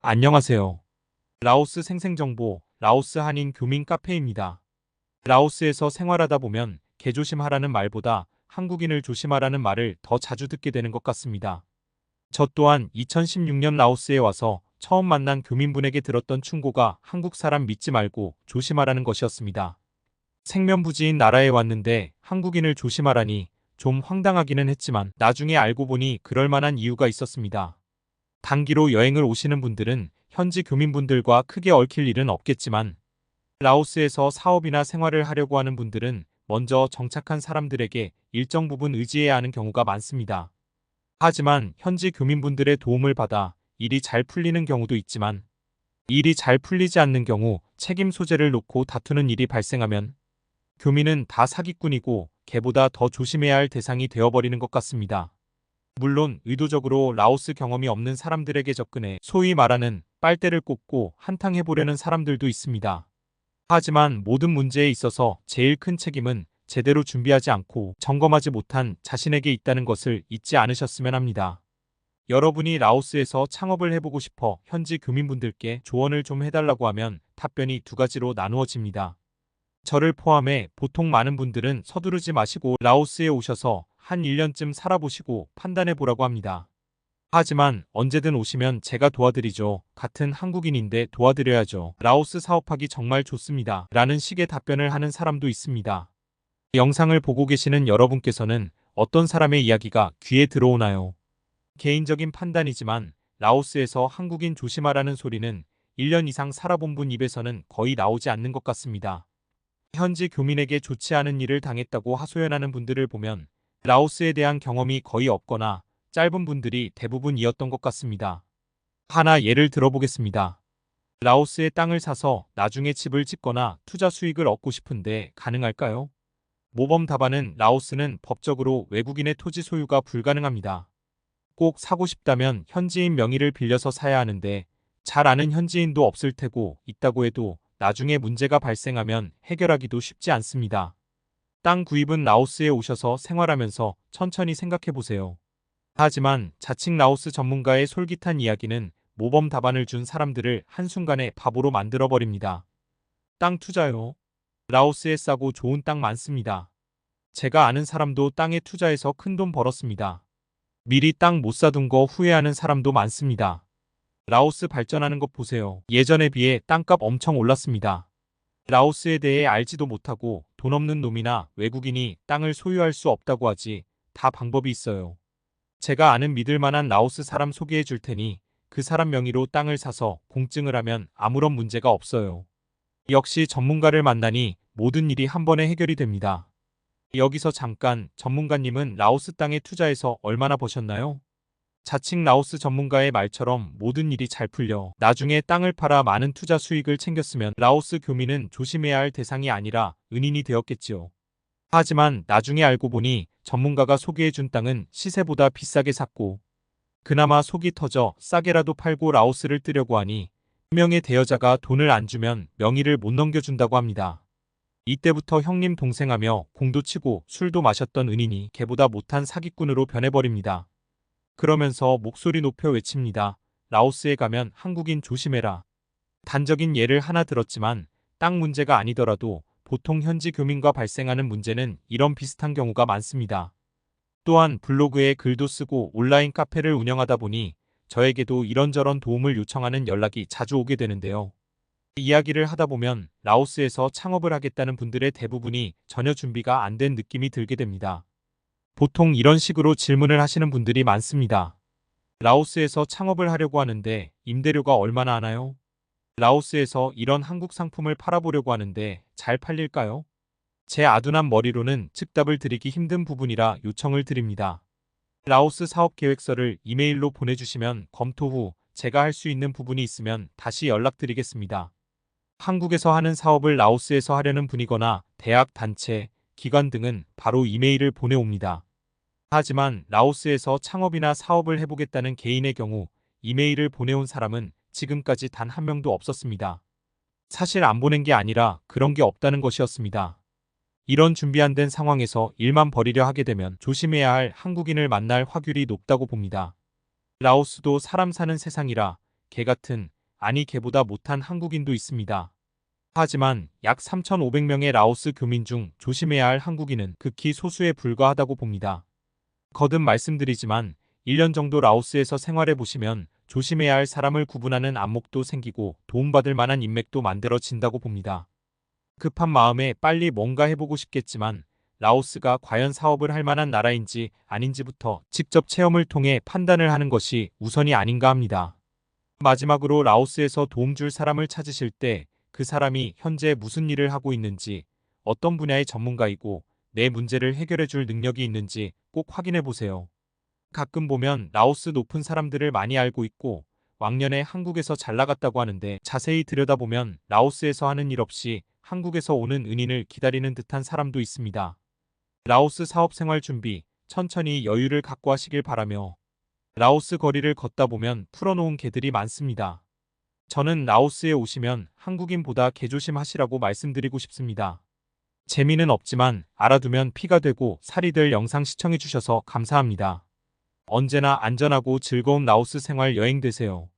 안녕하세요. 라오스 생생정보, 라오스 한인 교민 카페입니다. 라오스에서 생활하다 보면 개조심하라는 말보다 한국인을 조심하라는 말을 더 자주 듣게 되는 것 같습니다. 저 또한 2016년 라오스에 와서 처음 만난 교민분에게 들었던 충고가 한국 사람 믿지 말고 조심하라는 것이었습니다. 생면부지인 나라에 왔는데 한국인을 조심하라니 좀 황당하기는 했지만 나중에 알고 보니 그럴 만한 이유가 있었습니다. 단기로 여행을 오시는 분들은 현지 교민분들과 크게 얽힐 일은 없겠지만 라오스에서 사업이나 생활을 하려고 하는 분들은 먼저 정착한 사람들에게 일정 부분 의지해야 하는 경우가 많습니다. 하지만 현지 교민분들의 도움을 받아 일이 잘 풀리는 경우도 있지만 일이 잘 풀리지 않는 경우 책임 소재를 놓고 다투는 일이 발생하면 교민은 다 사기꾼이고 걔보다 더 조심해야 할 대상이 되어버리는 것 같습니다. 물론 의도적으로 라오스 경험이 없는 사람들에게 접근해 소위 말하는 빨대를 꽂고 한탕해보려는 사람들도 있습니다. 하지만 모든 문제에 있어서 제일 큰 책임은 제대로 준비하지 않고 점검하지 못한 자신에게 있다는 것을 잊지 않으셨으면 합니다. 여러분이 라오스에서 창업을 해보고 싶어 현지 교민분들께 조언을 좀 해달라고 하면 답변이 두 가지로 나누어집니다. 저를 포함해 보통 많은 분들은 서두르지 마시고 라오스에 오셔서 한 1년쯤 살아보시고 판단해보라고 합니다. 하지만 언제든 오시면 제가 도와드리죠. 같은 한국인인데 도와드려야죠. 라오스 사업하기 정말 좋습니다. 라는 식의 답변을 하는 사람도 있습니다. 영상을 보고 계시는 여러분께서는 어떤 사람의 이야기가 귀에 들어오나요? 개인적인 판단이지만 라오스에서 한국인 조심하라는 소리는 1년 이상 살아본 분 입에서는 거의 나오지 않는 것 같습니다. 현지 교민에게 좋지 않은 일을 당했다고 하소연하는 분들을 보면 라오스에 대한 경험이 거의 없거나 짧은 분들이 대부분이었던 것 같습니다. 하나 예를 들어보겠습니다. 라오스의 땅을 사서 나중에 집을 짓거나 투자 수익을 얻고 싶은데 가능할까요? 모범 답안은 라오스는 법적으로 외국인의 토지 소유가 불가능합니다. 꼭 사고 싶다면 현지인 명의를 빌려서 사야 하는데 잘 아는 현지인도 없을 테고 있다고 해도 나중에 문제가 발생하면 해결하기도 쉽지 않습니다. 땅 구입은 라오스에 오셔서 생활하면서 천천히 생각해 보세요. 하지만 자칭 라오스 전문가의 솔깃한 이야기는 모범 답안을 준 사람들을 한순간에 바보로 만들어버립니다. 땅 투자요. 라오스에 싸고 좋은 땅 많습니다. 제가 아는 사람도 땅에 투자해서 큰돈 벌었습니다. 미리 땅 못 사둔 거 후회하는 사람도 많습니다. 라오스 발전하는 것 보세요. 예전에 비해 땅값 엄청 올랐습니다. 라오스에 대해 알지도 못하고 돈 없는 놈이나 외국인이 땅을 소유할 수 없다고 하지 다 방법이 있어요. 제가 아는 믿을 만한 라오스 사람 소개해 줄 테니 그 사람 명의로 땅을 사서 공증을 하면 아무런 문제가 없어요. 역시 전문가를 만나니 모든 일이 한 번에 해결이 됩니다. 여기서 잠깐 전문가님은 라오스 땅에 투자해서 얼마나 버셨나요? 자칭 라오스 전문가의 말처럼 모든 일이 잘 풀려 나중에 땅을 팔아 많은 투자 수익을 챙겼으면 라오스 교민은 조심해야 할 대상이 아니라 은인이 되었겠지요. 하지만 나중에 알고 보니 전문가가 소개해준 땅은 시세보다 비싸게 샀고 그나마 속이 터져 싸게라도 팔고 라오스를 뜨려고 하니 한 명의 대여자가 돈을 안 주면 명의를 못 넘겨준다고 합니다. 이때부터 형님 동생하며 공도 치고 술도 마셨던 은인이 걔보다 못한 사기꾼으로 변해버립니다. 그러면서 목소리 높여 외칩니다. 라오스에 가면 한국인 조심해라. 단적인 예를 하나 들었지만 땅 문제가 아니더라도 보통 현지 교민과 발생하는 문제는 이런 비슷한 경우가 많습니다. 또한 블로그에 글도 쓰고 온라인 카페를 운영하다 보니 저에게도 이런저런 도움을 요청하는 연락이 자주 오게 되는데요. 이야기를 하다 보면 라오스에서 창업을 하겠다는 분들의 대부분이 전혀 준비가 안 된 느낌이 들게 됩니다. 보통 이런 식으로 질문을 하시는 분들이 많습니다. 라오스에서 창업을 하려고 하는데 임대료가 얼마나 하나요? 라오스에서 이런 한국 상품을 팔아보려고 하는데 잘 팔릴까요? 제 아둔한 머리로는 즉답을 드리기 힘든 부분이라 요청을 드립니다. 라오스 사업 계획서를 이메일로 보내주시면 검토 후 제가 할 수 있는 부분이 있으면 다시 연락드리겠습니다. 한국에서 하는 사업을 라오스에서 하려는 분이거나 대학, 단체, 기관 등은 바로 이메일을 보내옵니다. 하지만 라오스에서 창업이나 사업을 해보겠다는 개인의 경우 이메일을 보내온 사람은 지금까지 단 한 명도 없었습니다. 사실 안 보낸 게 아니라 그런 게 없다는 것이었습니다. 이런 준비 안 된 상황에서 일만 벌이려 하게 되면 조심해야 할 한국인을 만날 확률이 높다고 봅니다. 라오스도 사람 사는 세상이라 개 같은 아니 걔보다 못한 한국인도 있습니다. 하지만 약 3,500명의 라오스 교민 중 조심해야 할 한국인은 극히 소수에 불과하다고 봅니다. 거듭 말씀드리지만 1년 정도 라오스에서 생활해 보시면 조심해야 할 사람을 구분하는 안목도 생기고 도움받을 만한 인맥도 만들어진다고 봅니다. 급한 마음에 빨리 뭔가 해보고 싶겠지만 라오스가 과연 사업을 할 만한 나라인지 아닌지부터 직접 체험을 통해 판단을 하는 것이 우선이 아닌가 합니다. 마지막으로 라오스에서 도움 줄 사람을 찾으실 때 그 사람이 현재 무슨 일을 하고 있는지, 어떤 분야의 전문가이고 내 문제를 해결해 줄 능력이 있는지 꼭 확인해 보세요. 가끔 보면 라오스 높은 사람들을 많이 알고 있고 왕년에 한국에서 잘 나갔다고 하는데 자세히 들여다보면 라오스에서 하는 일 없이 한국에서 오는 은인을 기다리는 듯한 사람도 있습니다. 라오스 사업 생활 준비, 천천히 여유를 갖고 하시길 바라며 라오스 거리를 걷다 보면 풀어놓은 개들이 많습니다. 저는 라오스에 오시면 한국인보다 개조심하시라고 말씀드리고 싶습니다. 재미는 없지만 알아두면 피가 되고 살이 될 영상 시청해주셔서 감사합니다. 언제나 안전하고 즐거운 라오스 생활 여행 되세요.